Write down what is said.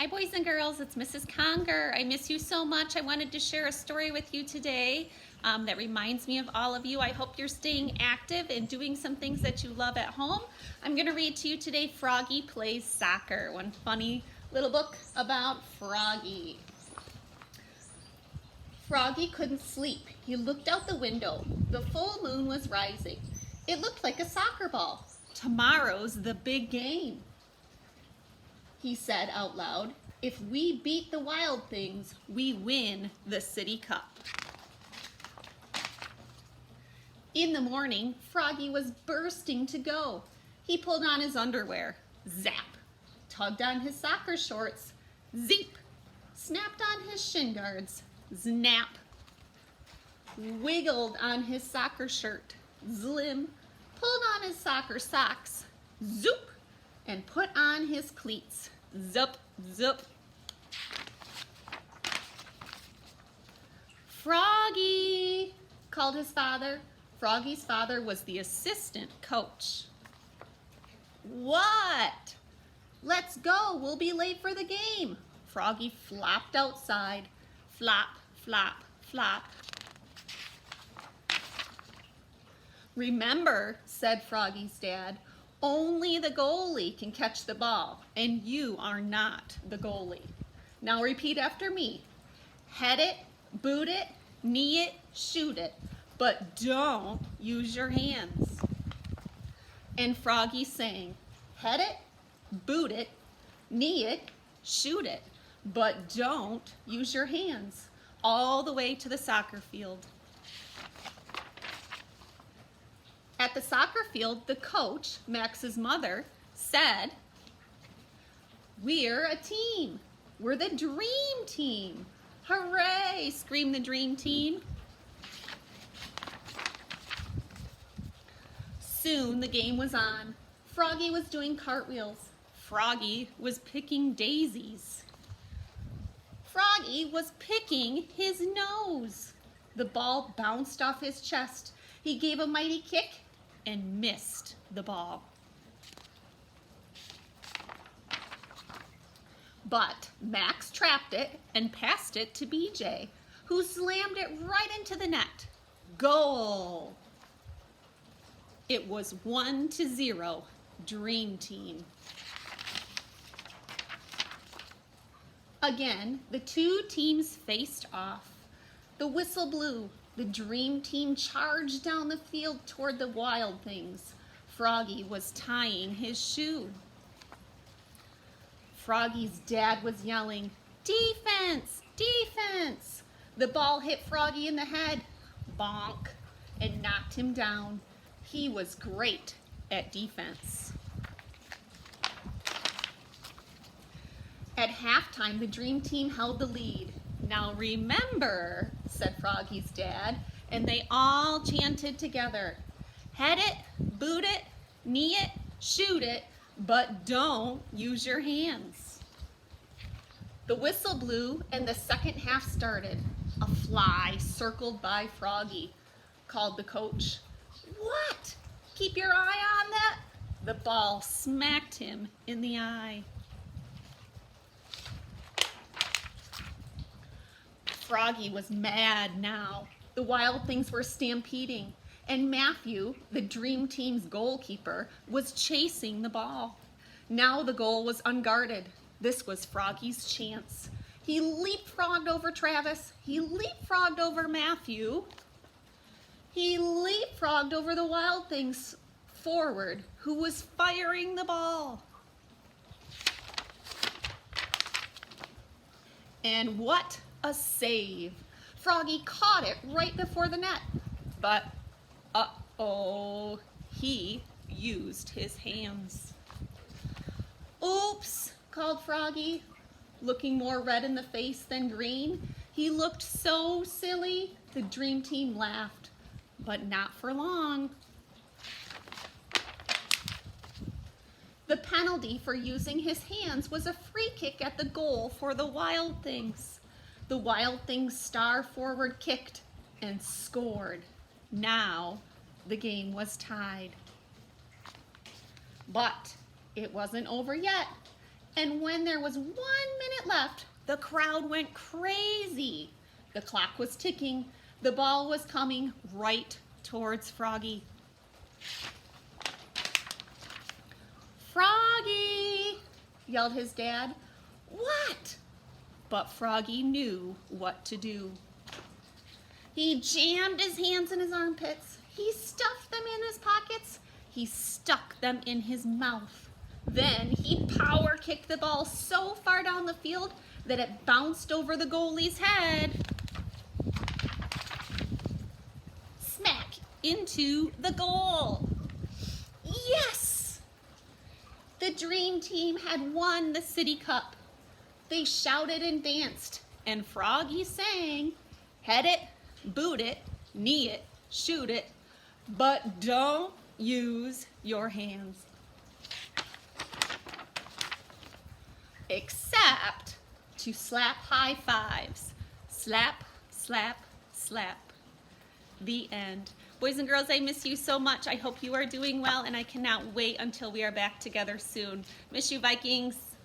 Hi boys and girls, it's Mrs. Conger. I miss you so much. I wanted to share a story with you today that reminds me of all of you. I hope you're staying active and doing some things that you love at home. I'm going to read to you today, Froggy Plays Soccer, one funny little book about Froggy. Froggy couldn't sleep. He looked out the window. The full moon was rising. It looked like a soccer ball. Tomorrow's the big game, he said out loud. If we beat the Wild Things, we win the City Cup. In the morning, Froggy was bursting to go. He pulled on his underwear, zap, tugged on his soccer shorts, zeep, snapped on his shin guards, snap, wiggled on his soccer shirt, zlim, pulled on his soccer socks, zoop, and put on his cleats, zup, zup. Froggy, called his father. Froggy's father was the assistant coach. What? Let's go, we'll be late for the game. Froggy flopped outside. Flop, flop, flop. Remember, said Froggy's dad, only the goalie can catch the ball, and you are not the goalie. Now repeat after me. Head it, boot it, knee it, shoot it, but don't use your hands. And Froggy sang, head it, boot it, knee it, shoot it, but don't use your hands, all the way to the soccer field. At the soccer field, the coach, Max's mother, said, "We're a team. We're the dream team. Hooray!" screamed the dream team. Soon the game was on. Froggy was doing cartwheels. Froggy was picking daisies. Froggy was picking his nose. The ball bounced off his chest. He gave a mighty kick and missed the ball. But Max trapped it and passed it to BJ, who slammed it right into the net. Goal! It was 1-0, Dream Team. Again, the two teams faced off. The whistle blew. The Dream Team charged down the field toward the Wild Things. Froggy was tying his shoe. Froggy's dad was yelling, "Defense! Defense!" The ball hit Froggy in the head, bonk, and knocked him down. He was great at defense. At halftime, the Dream Team held the lead. "Now remember," said Froggy's dad, and they all chanted together, "Head it, boot it, knee it, shoot it, but don't use your hands." The whistle blew and the second half started. A fly circled by Froggy. Called the coach. "What? Keep your eye on that?" The ball smacked him in the eye. Froggy was mad now. The Wild Things were stampeding, and Matthew, the Dream Team's goalkeeper, was chasing the ball. Now the goal was unguarded. This was Froggy's chance. He leapfrogged over Travis. He leapfrogged over Matthew. He leapfrogged over the Wild Things forward, who was firing the ball. And what a save! Froggy caught it right before the net, but uh-oh, he used his hands. "Oops," called Froggy, looking more red in the face than green. He looked so silly. The Dream Team laughed, but not for long. The penalty for using his hands was a free kick at the goal for the Wild Things. The Wild Things star forward kicked and scored. Now the game was tied. But it wasn't over yet. And when there was 1 minute left, the crowd went crazy. The clock was ticking. The ball was coming right towards Froggy. "Froggy!" yelled his dad. "What?" But Froggy knew what to do. He jammed his hands in his armpits. He stuffed them in his pockets. He stuck them in his mouth. Then he power kicked the ball so far down the field that it bounced over the goalie's head. Smack into the goal. Yes! The Dream Team had won the City Cup. They shouted and danced, and Froggy sang, "Head it, boot it, knee it, shoot it, but don't use your hands." Except to slap high fives. Slap, slap, slap. The end. Boys and girls, I miss you so much. I hope you are doing well, and I cannot wait until we are back together soon. Miss you, Vikings.